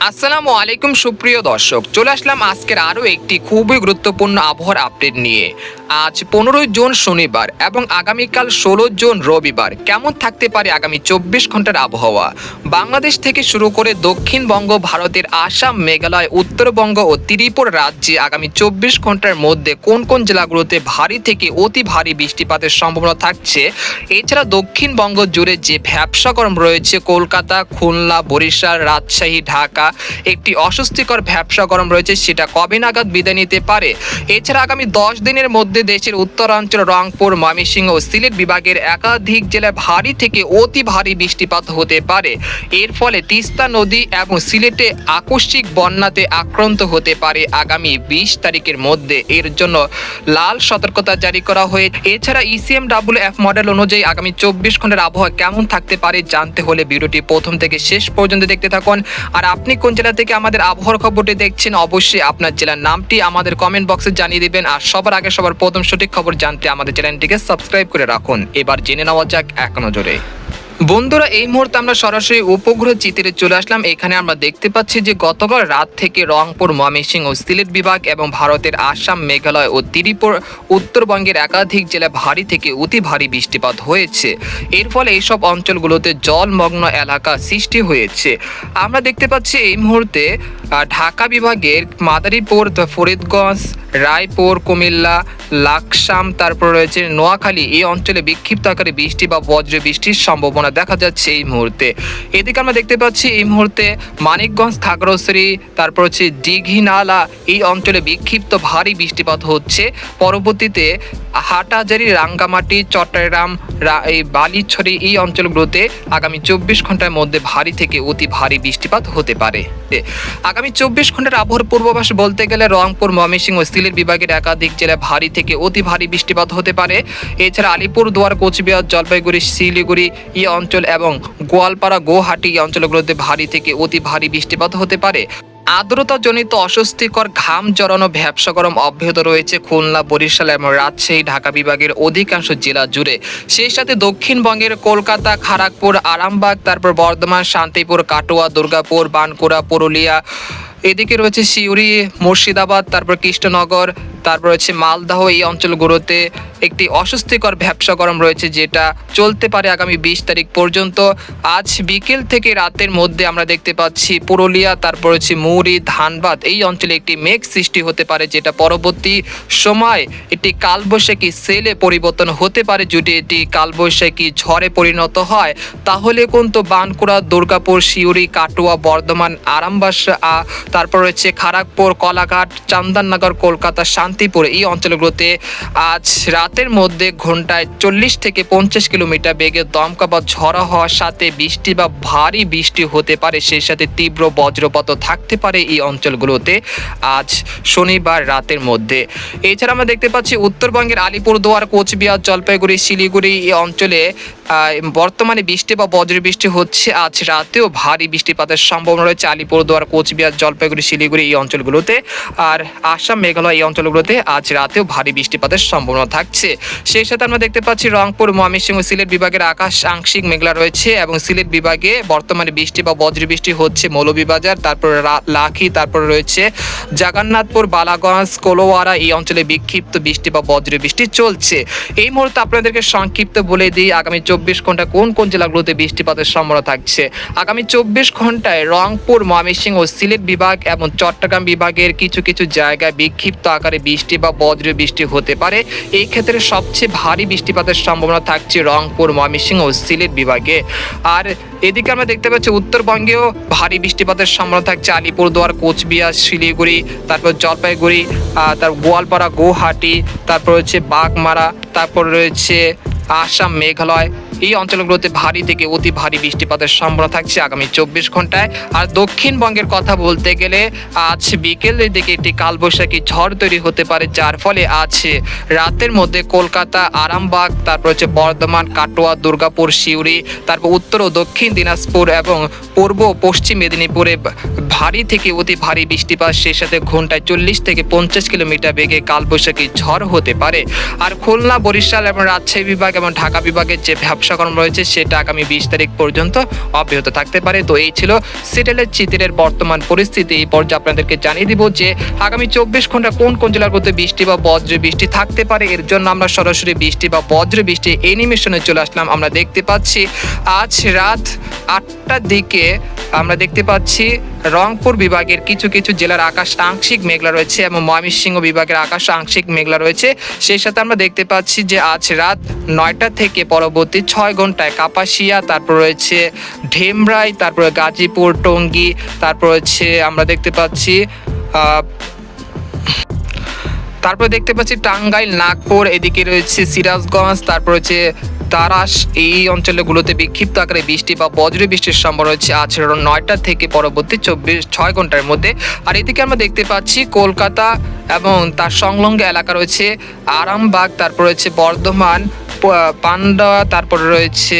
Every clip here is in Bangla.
আসসালামু আলাইকুম সুপ্রিয় দর্শক, চলে আসলাম আজকের আরও একটি খুবই গুরুত্বপূর্ণ আবহাওয়ার আপডেট নিয়ে। আজ 15 জুন শনিবার এবং আগামীকাল 16 জুন রবিবার কেমন থাকতে পারে আগামী 24 ঘন্টার আবহাওয়া। বাংলাদেশ থেকে শুরু করে দক্ষিণবঙ্গ, ভারতের আসাম, মেঘালয়, উত্তরবঙ্গ ও ত্রিপুরা রাজ্যে আগামী 24 ঘন্টার মধ্যে কোন কোন জেলাগুলোতে ভারী থেকে অতি ভারী বৃষ্টিপাতের সম্ভাবনা থাকছে। এছাড়া দক্ষিণবঙ্গ জুড়ে যে ভ্যাপসা গরম রয়েছে, কলকাতা, খুলনা, বরিশাল, রাজশাহী, ঢাকা একটি অস্বস্তিকর ভ্যাপসা গরম রয়েছে, সেটা কবে নাগাদ বিদায় নিতে পারে। এছাড়া আগামী 10 দিনের মধ্যে দেশের উত্তরাঞ্চল, রংপুর, ময়মনসিংহ ও সিলেট বিভাগের একাধিক জেলায় ভারী থেকে অতি ভারী বৃষ্টিপাত হতে পারে। এর ফলে তিস্তা নদী এবং সিলেটে আকস্মিক বন্যাতে আক্রান্ত হতে পারে আগামী 20 তারিখের মধ্যে। এর জন্য লাল সতর্কতা জারি করা হয়েছে। এছাড়া ECMWF মডেল অনুযায়ী আগামী 24 ঘন্টার আবহাওয়া কেমন থাকতে পারে জানতে হলে ভিডিওটি প্রথম থেকে শেষ পর্যন্ত দেখতে থাকুন। আর আপনি কোন জেলা থেকে আমাদের আবহাওয়ার খবরটি দেখছেন, অবশ্যই আপনার জেলার নামটি আমাদের কমেন্ট বক্সে জানিয়ে দিবেন। আর সবার আগে সবার প্রথম সঠিক খবর জানতে আমাদের চ্যানেলটিকে সাবস্ক্রাইব করে রাখুন। এবার জেনে নেওয়া যাক এক নজরে। বন্ধুরা, এই মুহূর্তে আমরা সরাসরি উপগ্রহ চিত্রে চলে আসলাম। এখানে আমরা দেখতে পাচ্ছি যে গতকাল রাত থেকে রংপুর, ময়মনসিংহ ও সিলেট বিভাগ এবং ভারতের আসাম, মেঘালয় ও ত্রিপুরা উত্তরবঙ্গের একাধিক জেলায় ভারী থেকে অতি ভারী বৃষ্টিপাত হয়েছে। এর ফলে এইসব অঞ্চলগুলোতে জলমগ্ন এলাকা সৃষ্টি হয়েছে। আমরা দেখতে পাচ্ছি এই মুহূর্তে ঢাকা বিভাগের মাদারীপুর, ফরিদগঞ্জ, রায়পুর, কুমিল্লা, লাকসাম, তারপর রয়েছে নোয়াখালী, এই অঞ্চলে বিক্ষিপ্ত আকারে বৃষ্টি বা বজ্র বৃষ্টির সম্ভাবনা দেখা যাচ্ছে এই মুহূর্তে। এদিকে আমরা দেখতে পাচ্ছি এই মুহূর্তে মানিকগঞ্জ, খাগড়াছড়ি, তারপর হচ্ছে দীঘিনালা, এই অঞ্চলে বিক্ষিপ্ত ভারী বৃষ্টিপাত হচ্ছে। পরবর্তীতে হাটহাজারী, রাঙ্গামাটি, চট্টগ্রাম, এই বালিছড়ি, এই অঞ্চলগুলোতে আগামী 24 ঘন্টার মধ্যে ভারী থেকে অতি ভারী বৃষ্টিপাত হতে পারে। আগামী 24 ঘন্টার আবহাওয়ার পূর্বাভাস বলতে গেলে রংপুর, ময়মনসিংহ ও সিলেট বিভাগের একাধিক জেলায় ভারী থেকে অতি ভারী বৃষ্টিপাত হতে পারে। এছাড়া আলিপুরদুয়ার, কোচবিহার, জলপাইগুড়ি, শিলিগুড়ি এই অঞ্চল এবং গোয়ালপাড়া, গুয়াহাটি এই অঞ্চলগুলোতে ভারী থেকে অতি ভারী বৃষ্টিপাত হতে পারে। আর্দ্রতাজনিত অস্বস্তিকর ঘাম জড়ানো ভ্যাপসা গরম অব্যাহত রয়েছে খুলনা, বরিশাল এবং রাজশাহী, ঢাকা বিভাগের অধিকাংশ জেলা জুড়ে। সেই সাথে দক্ষিণবঙ্গের কলকাতা, খড়গপুর, আরামবাগ, তারপর বর্ধমান, শান্তিপুর, কাটোয়া, দুর্গাপুর, বাঁকুড়া, পুরুলিয়া, এদিকে রয়েছে সিউড়ি, মুর্শিদাবাদ, তারপর কৃষ্ণনগর, তারপর হচ্ছে মালদহ, এই অঞ্চলগুলোতে একটি অস্বস্তিকর ভ্যাপসা গরম রয়েছে, যেটা চলতে পারে আগামী 20 তারিখ পর্যন্ত। আজ বিকেল থেকে রাতের মধ্যে আমরা দেখতে পাচ্ছি পুরুলিয়া, তারপর হচ্ছে মুড়ি, ধানবাদ, এই অঞ্চলে একটি মেঘ সৃষ্টি হতে পারে, যেটা পরবর্তী সময় একটি কালবৈশাখী সেলে পরিবর্তন হতে পারে। যদি এটি কালবৈশাখী ঝড়ে পরিণত হয় তাহলে কিন্তু বাঁকুড়া, দুর্গাপুর, সিউড়ি, কাটোয়া, বর্ধমান, আরামবাগ, তারপর হচ্ছে খড়গপুর, কলাঘাট, চন্দননগর, কলকাতা, শান্তিপুর, এই অঞ্চলগুলোতে আজ রাতের মধ্যে ঘন্টায় 40 থেকে 50 কিলোমিটার বেগে দমকা বা ঝড়ো হওয়ার সাথে বৃষ্টি বা ভারী বৃষ্টি হতে পারে। সেই সাথে তীব্র বজ্রপাত থাকতে পারে এই অঞ্চলগুলোতে আজ শনিবার রাতের মধ্যে। এছাড়া আমরা দেখতে পাচ্ছি উত্তরবঙ্গের আলিপুরদুয়ার, কোচবিহার, জলপাইগুড়ি, শিলিগুড়ি এই অঞ্চলে বর্তমানে বৃষ্টি বা বজ্র বৃষ্টি হচ্ছে। আজ রাতেও ভারী বৃষ্টিপাতের সম্ভাবনা রয়েছে আলিপুরদুয়ার, কোচবিহার, জলপাইগুড়ি, শিলিগুড়ি এই অঞ্চলগুলোতে। আর আসাম, মেঘালয় এই অঞ্চলগুলোতে আজ রাতেও ভারী বৃষ্টিপাতের সম্ভাবনা থাকছে। সেই সাথে আমরা দেখতে পাচ্ছি রংপুর, ময়মনসিংহ, সিলেট বিভাগের আকাশ আংশিক মেঘলা রয়েছে এবং সিলেট বিভাগে বর্তমানে বৃষ্টি বা বজ্র বৃষ্টি হচ্ছে মৌলভীবাজার, তারপর লাখি, তারপর রয়েছে জগন্নাথপুর, বালাগঞ্জ, কোলোয়ারা, এই অঞ্চলে বিক্ষিপ্ত বৃষ্টি বা বজ্র বৃষ্টি চলছে। এই মুহূর্তে আপনাদেরকে সংক্ষিপ্ত বলে দিই আগামী 24 ঘন্টা কোন কোন জেলাগুলোতে বৃষ্টিপাতের সম্ভাবনা থাকছে। আগামী 24 ঘন্টায় রংপুর, ময়মনসিংহ ও সিলেট বিভাগ এবং চট্টগ্রাম বিভাগের কিছু কিছু জায়গায় বিক্ষিপ্ত আকারে বৃষ্টি বা বজ্র বৃষ্টি হতে পারে। এই ক্ষেত্রে সবচেয়ে ভারী বৃষ্টিপাতের সম্ভাবনা থাকছে রংপুর, ময়মনসিংহ ও সিলেট বিভাগে। আর এদিকে আমরা দেখতে পাচ্ছি উত্তরবঙ্গেও ভারী বৃষ্টিপাতের সম্ভাবনা থাকছে আলিপুরদুয়ার, কোচবিহার, শিলিগুড়ি, তারপর জলপাইগুড়ি, তারপর গোয়ালপাড়া, গুয়াহাটি, তারপর হচ্ছে বাগমারা, তারপর রয়েছে আসাম, মেঘালয়, এই অঞ্চলগুলোতে ভারী থেকে অতি ভারী বৃষ্টিপাতের সম্ভাবনা থাকছে আগামী 24 ঘন্টায়। আর দক্ষিণবঙ্গের কথা বলতে গেলে আজ বিকেলের দিকে একটি কালবৈশাখী ঝড় তৈরি হতে পারে, যার ফলে আজ রাতের মধ্যে কলকাতা, আরামবাগ, তারপর হচ্ছে বর্ধমান, কাটোয়া, দুর্গাপুর, সিউড়ি, তারপর উত্তর ও দক্ষিণ দিনাজপুর এবং পূর্ব ও পশ্চিম মেদিনীপুরে ভারী থেকে অতি ভারী বৃষ্টিপাত, সেই সাথে ঘন্টায় 40 থেকে 50 কিলোমিটার বেগে কালবৈশাখী ঝড় হতে পারে। আর খুলনা, বরিশাল এবং রাজশাহী বিভাগ এবং ঢাকা বিভাগের যে ব্যবসা কর্ম রয়েছে সেটা আগামী 20 তারিখ পর্যন্ত অব্যাহত থাকতে পারে। তো এই ছিল সিলেটের চিত্রের বর্তমান পরিস্থিতি। এই পর্যায়ে আপনাদেরকে জানিয়ে দিব যে আগামী 24 ঘন্টা কোন কোন জেলাগুলোতে বৃষ্টি বা বজ্র বৃষ্টি থাকতে পারে। এর জন্য আমরা সরাসরি বৃষ্টি বা বজ্র বৃষ্টি অ্যানিমেশনে চলে আসলাম। আমরা দেখতে পাচ্ছি আজ রাত 8টার দিকে আমরা দেখতে পাচ্ছি রংপুর বিভাগের কিছু কিছু জেলার আকাশ আংশিক মেঘলা রয়েছে এবং ময়মনসিংহ বিভাগের আকাশ আংশিক মেঘলা রয়েছে। সেই সাথে আমরা দেখতে পাচ্ছি যে আজ রাত 9টা থেকে পরবর্তী 6 ঘন্টায় কাপাসিয়া, তারপর রয়েছে ঢেমরাই, তারপরে গাজীপুর, টঙ্গী, তারপর হচ্ছে আমরা দেখতে পাচ্ছি টাঙ্গাইল, নাগপুর, এদিকে রয়েছে সিরাজগঞ্জ, তারপর হচ্ছে তারাস, এই অঞ্চলগুলোতে বিক্ষিপ্ত আকারে বৃষ্টি বা বজ্র বৃষ্টির সম্ভাবনা রয়েছে আজ 9টা থেকে পরবর্তী 6 ঘন্টার মধ্যে। আর এদিকে আমরা দেখতে পাচ্ছি কলকাতা এবং তার সংলগ্ন এলাকা রয়েছে আরামবাগ, তারপর রয়েছে বর্ধমান, পান্ডা, তারপরে রয়েছে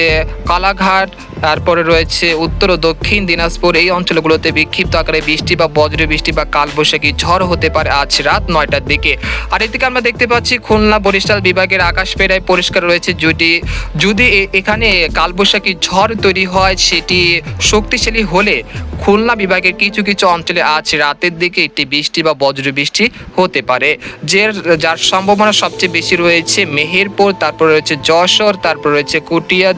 কালাঘাট, তারপরে রয়েছে উত্তর ও দক্ষিণ দিনাজপুর, এই অঞ্চলগুলোতে বিক্ষিপ্ত আকারে বৃষ্টি বা বজ্র বৃষ্টি বা কালবৈশাখী ঝড় হতে পারে আজ রাত 9টার দিকে। আর এদিকে আমরা দেখতে পাচ্ছি খুলনা বরিশাল বিভাগের আকাশ প্রায় পরিষ্কার রয়েছে। যদি এখানে কালবৈশাখী ঝড় তৈরি হয় সেটি শক্তিশালী হলে খুলনা বিভাগের কিছু কিছু অঞ্চলে আজ রাতের দিকে একটি বৃষ্টি বা বজ্র বৃষ্টি হতে পারে, যার সম্ভাবনা সবচেয়ে বেশি রয়েছে মেহেরপুর, তারপর রয়েছে যশোর, তারপর রয়েছে কুটিয়া,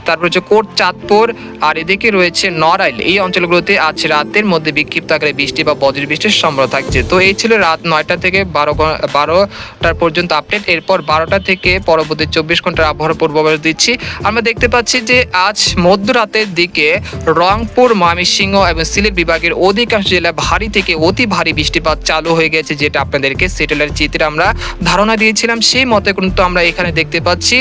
তারপর হচ্ছে চাঁদপুর, আর এদিকে রয়েছে নড়াইল। এই অঞ্চলগুলোতে আজ রাতের মধ্যে বিক্ষিপ্ত আকারে বৃষ্টি বা বজ্র বৃষ্টির সম্ভাবনা থাকছে। তো এই ছিল রাত 9টা থেকে 12টার পর্যন্ত আপডেট। এরপর 12টা থেকে পরবর্তী 24 ঘন্টার আবহাওয়ার পূর্বাভাস দিচ্ছি। আমরা দেখতে পাচ্ছি যে আজ মধ্যরাতের দিকে রংপুর, ময়মনসিংহ এবং সিলেট বিভাগের অধিকাংশ জেলায় ভারী থেকে অতি ভারী বৃষ্টিপাত চালু হয়ে গেছে, যেটা আপনাদেরকে স্যাটেলাইট চিত্রে আমরা ধারণা দিয়েছিলাম। সেই মতে কিন্তু আমরা এখানে দেখতে পাচ্ছি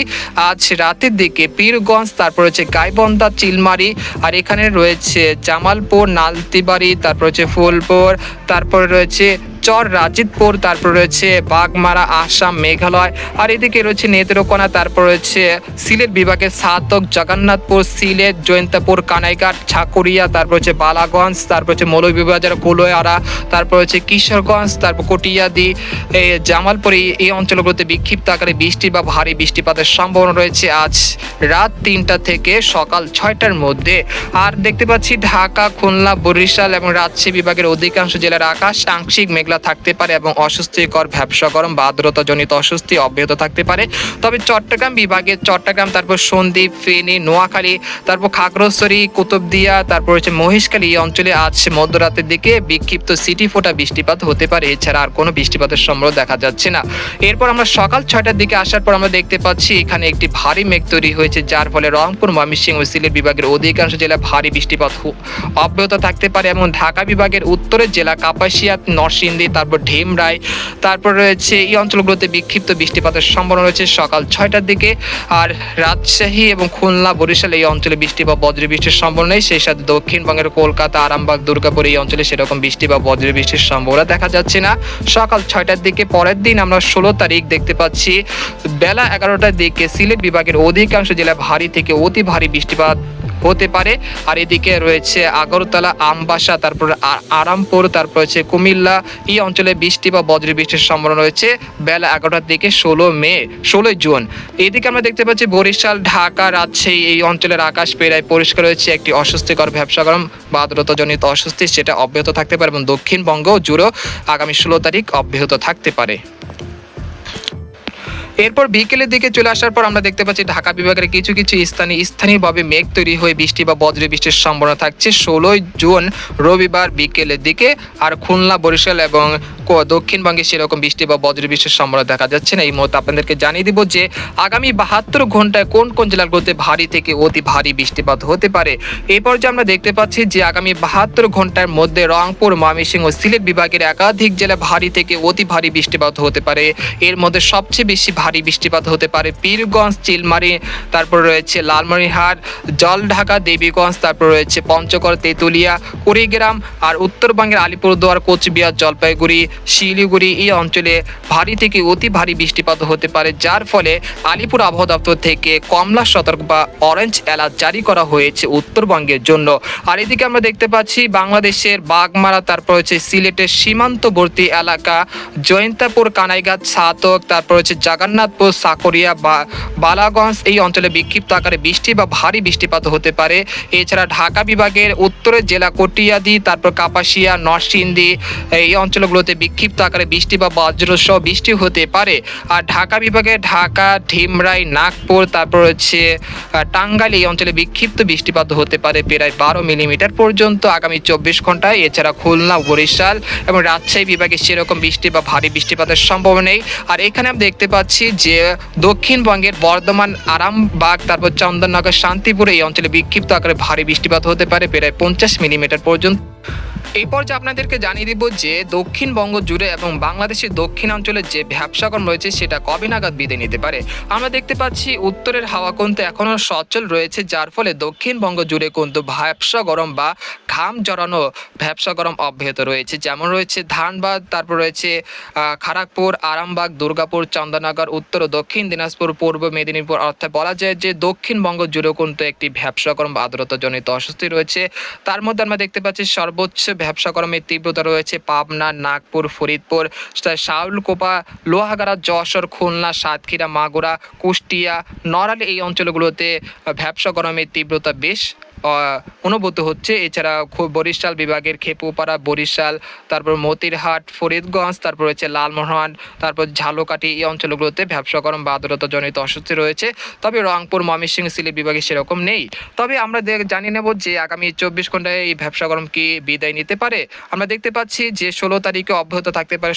আজ রাতের দিকে পীরগঞ্জ, তারপর হচ্ছে গাইবন্ধা, চিলমারি, আর এখানে রয়েছে জামালপুর, নালতিবাড়ি, তারপর হচ্ছে ফুলপুর, তারপর রয়েছে চর রাজিতপুর, তারপর রয়েছে বাগমারা, আসাম, মেঘালয়, আর এদিকে রয়েছে নেত্রকোনা, তারপর রয়েছে সিলেট বিভাগের সাতক, জগন্নাথপুর, সিলেট, জয়ন্তপুর, কানাইঘাট, ছাকুরিয়া, তারপর হচ্ছে বালাগঞ্জ, তারপর হচ্ছে মৌলভীবাজার, কুলোয়ারা, তারপর হচ্ছে কিশোরগঞ্জ, তারপর কটিয়াদি, জামালপুর, এই অঞ্চলগুলোতে বিক্ষিপ্ত আকারে বৃষ্টি বা ভারী বৃষ্টিপাতের সম্ভাবনা রয়েছে আজ রাত 3টা থেকে সকাল 6টার মধ্যে। আর দেখতে পাচ্ছি ঢাকা, খুলনা, বরিশাল এবং রাজশাহী বিভাগের অধিকাংশ জেলার আকাশ আংশিক মেঘলা থাকতে পারে এবং অস্বস্তিকর ভ্যাপসা গরম বা আর্দ্রতাজনিত অস্বস্তি অব্যাহত থাকতে পারে। তবে চট্টগ্রাম বিভাগে চট্টগ্রাম, তারপর সন্দ্বীপ, ফেনী, নোয়াখালী, তারপর খাগড়াছড়ি, কুতুবদিয়া, তারপর হচ্ছে মহেশখালী, এই অঞ্চলে আজ মধ্যরাতের দিকে বিক্ষিপ্ত সিটি ফোটা বৃষ্টিপাত হতে পারে। এছাড়া আর কোনো বৃষ্টিপাতের সম্ভাবনা দেখা যাচ্ছে না। এরপর আমরা সকাল 6টার দিকে আসার পর আমরা দেখতে পাচ্ছি এখানে একটি ভারী মেঘ তৈরি হয়েছে, যার ফলে রংপুর, ময়মনসিংহ ও সিলেট বিভাগের অধিকাংশ জেলায় ভারী বৃষ্টিপাত অব্যাহত থাকতে পারে এবং ঢাকা বিভাগের উত্তরের জেলা কাপাসিয়া, নরসিংদী, তারপর ঢেমরাই, তারপর রয়েছে এই অঞ্চলগুলোতে বিক্ষিপ্ত বৃষ্টিপাতের সম্ভাবনা রয়েছে সকাল 6টার দিকে। আর রাজশাহী এবং খুলনা, বরিশাল, এই অঞ্চলে বৃষ্টি বা বজ্র বৃষ্টির সম্ভাবনা নেই। সেই সাথে দক্ষিণবঙ্গের কলকাতা, আরামবাগ, দুর্গাপুর, এই অঞ্চলে সেরকম বৃষ্টি বা বজ্র বৃষ্টির সম্ভাবনা দেখা যাচ্ছে না সকাল 6টার দিকে। পরের দিন আমরা 16 তারিখ দেখতে পাচ্ছি বেলা 11টার দিকে সিলেট বিভাগের অধিকাংশ জেলায় ভারী থেকে অতি ভারী বৃষ্টিপাত হতে পারে। আর এদিকে রয়েছে আগরতলা, আমবাসা, তারপর আরামপুর, তারপর হচ্ছে কুমিল্লা, এই অঞ্চলে বৃষ্টি বা বজ্র বৃষ্টির সম্ভাবনা রয়েছে বেলা 11টার দিকে 16 জুন। এদিকে আমরা দেখতে পাচ্ছি বরিশাল, ঢাকা, রাজশাহী, এই অঞ্চলের আকাশ প্রায় পরিষ্কার রয়েছে। একটি অস্বস্তিকর ভ্যাপসা গরম বা আর্দ্রতাজনিত অস্বস্তি সেটা অব্যাহত থাকতে পারে এবং দক্ষিণবঙ্গ জুড়েও আগামী 16 তারিখ অব্যাহত থাকতে পারে। এরপর বিকেলের দিকে চলে আসার পর আমরা দেখতে পাচ্ছি ঢাকা বিভাগের কিছু কিছু স্থানীয়ভাবে মেঘ তৈরি হয়ে বৃষ্টি বা বজ্র বৃষ্টির সম্ভাবনা থাকছে 16 জুন রবিবার বিকেলের দিকে। আর খুলনা, বরিশাল এবং দক্ষিণবঙ্গে সেরকম বৃষ্টি বা বজ্র বৃষ্টির সম্ভাবনা দেখা যাচ্ছে না। এই মুহূর্তে আপনাদেরকে জানিয়ে দিব যে আগামী 72 ঘন্টায় কোন কোন জেলাগুলোতে ভারী থেকে অতি ভারী বৃষ্টিপাত হতে পারে। এই পর্যায়ে আমরা দেখতে পাচ্ছি যে আগামী 72 ঘন্টার মধ্যে রংপুর, ময়মনসিংহ ও সিলেট বিভাগের একাধিক জেলায় ভারী থেকে অতি ভারী বৃষ্টিপাত হতে পারে। এর মধ্যে সবচেয়ে বেশি ভারী বৃষ্টিপাত হতে পারে পীরগঞ্জ, চিলমারি, তারপর রয়েছে লালমনিরহাট, জলঢাকা, দেবীগঞ্জ, তারপর রয়েছে পঞ্চগড়, তেঁতুলিয়া, কুড়িগ্রাম, আর উত্তরবঙ্গের আলিপুরদুয়ার, কোচবিহার, জলপাইগুড়ি, শিলিগুড়ি এই অঞ্চলে ভারী থেকে অতি ভারী বৃষ্টিপাত হতে পারে, যার ফলে আলিপুর আবহাওয়া দপ্তর থেকে কমলা সতর্ক বা অরেঞ্জ অ্যালার্ট জারি করা হয়েছে উত্তরবঙ্গের জন্য। আর এদিকে আমরা দেখতে পাচ্ছি বাংলাদেশের বাগমারা, তারপর হচ্ছে সিলেটের সীমান্তবর্তী এলাকা জয়ন্তাপুর, কানাইঘাট, ছাতক, তারপর হচ্ছে জগন্নাথপুর, সাকরিয়া বা বালাগঞ্জ এই অঞ্চলে বিক্ষিপ্ত আকারে বৃষ্টি বা ভারী বৃষ্টিপাত হতে পারে। এছাড়া ঢাকা বিভাগের উত্তরের জেলা কটিয়াদি, তারপর কাপাসিয়া, নরসিংদী এই অঞ্চলগুলোতে বিক্ষিপ্ত আকারে বৃষ্টি বা বজ্রসহ বৃষ্টি হতে পারে। আর ঢাকা বিভাগে ঢাকা, ঢিমরাই, নাগপুর, তারপর হচ্ছে টাঙ্গাইল এই অঞ্চলে বিক্ষিপ্ত বৃষ্টিপাত হতে পারে প্রায় 12 মিলিমিটার পর্যন্ত আগামী 24 ঘন্টায়। এছাড়া খুলনা, বরিশাল এবং রাজশাহী বিভাগে সেরকম বৃষ্টি বা ভারী বৃষ্টিপাতের সম্ভাবনা নেই। আর এখানে আমরা দেখতে পাচ্ছি যে দক্ষিণবঙ্গের বর্ধমান, আরামবাগ, তারপর চন্দননগর, শান্তিপুর এই অঞ্চলে বিক্ষিপ্ত আকারে ভারী বৃষ্টিপাত হতে পারে প্রায় 50 মিলিমিটার পর্যন্ত। এই পর্যায়ে আপনাদেরকে জানিয়ে দিব যে দক্ষিণবঙ্গ জুড়ে এবং বাংলাদেশের দক্ষিণাঞ্চলের যে ভ্যাপসাগরম রয়েছে সেটা কবে নাগাদ বিদায় নিতে পারে। আমরা দেখতে পাচ্ছি উত্তরের হাওয়া কিন্তু এখনও সচল রয়েছে, যার ফলে দক্ষিণবঙ্গ জুড়ে কিন্তু ভ্যাপসা গরম বা ঘাম জড়ানো ভ্যাপসা গরম অব্যাহত রয়েছে। যেমন রয়েছে ধানবাদ, তারপর রয়েছে খড়গপুর, আরামবাগ, দুর্গাপুর, চন্দননগর, উত্তর ও দক্ষিণ দিনাজপুর, পূর্ব মেদিনীপুর, অর্থাৎ বলা যায় যে দক্ষিণবঙ্গ জুড়েও কিন্তু একটি ভ্যাপসা গরম বা আর্দ্রতাজনিত অস্বস্তি রয়েছে। তার মধ্যে আমরা দেখতে পাচ্ছি সর্বোচ্চ ভ্যাপসা গরমের তীব্রতা রয়েছে পাবনা, নাগপুর, ফরিদপুর, শাউলকোপা, লোহাগাড়া, যশোর, খুলনা, সাতক্ষীরা, মাগুরা, কুষ্টিয়া, নড়াইল এই অঞ্চলগুলোতে ভ্যাপসা গরমের তীব্রতা বেশ অনুভূত হচ্ছে। এছাড়া বরিশাল বিভাগের খেপুপাড়া, বরিশাল, তারপর মতিরহাট, ফরিদগঞ্জ, তারপর হচ্ছে লালমোহন, তারপর ঝালকাঠি এই অঞ্চলগুলোতে ভ্যাপসা গরম বা আর্দ্রতাজনিত অস্বস্তি রয়েছে। তবে রংপুর, ময়মনসিংহ, সিলেট বিভাগে সেরকম নেই। তবে আমরা জানিয়ে নেব যে আগামী 24 ঘন্টায় এই ভ্যাপসা গরম কি বিদায় নিতে পারে। আমরা দেখতে পাচ্ছি যে 16 তারিখে অব্যাহত থাকতে পারে,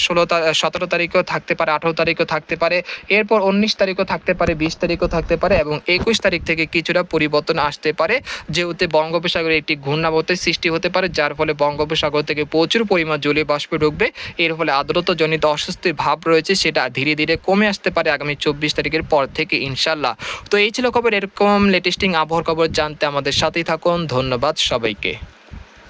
17 তারিখেও থাকতে পারে, 18 তারিখও থাকতে পারে, এরপর 19 তারিখও থাকতে পারে, 20 তারিখও থাকতে পারে এবং 21 তারিখ থেকে কিছুটা পরিবর্তন আসতে পারে, যেহেতু বঙ্গোপসাগরে একটি ঘূর্ণাবর্তের সৃষ্টি হতে পারে, যার ফলে বঙ্গোপসাগর থেকে প্রচুর পরিমাণ জলীয় বাষ্প ঢুকবে। এর ফলে আর্দ্রতাজনিত অস্বস্তির ভাব রয়েছে, সেটা ধীরে ধীরে কমে আসতে পারে আগামী 24 তারিখের পর থেকে ইনশাল্লাহ। তো এই ছিল খবর। এরকম লেটেস্টিং আবহাওয়ার খবর জানতে আমাদের সাথেই থাকুন। ধন্যবাদ সবাইকে।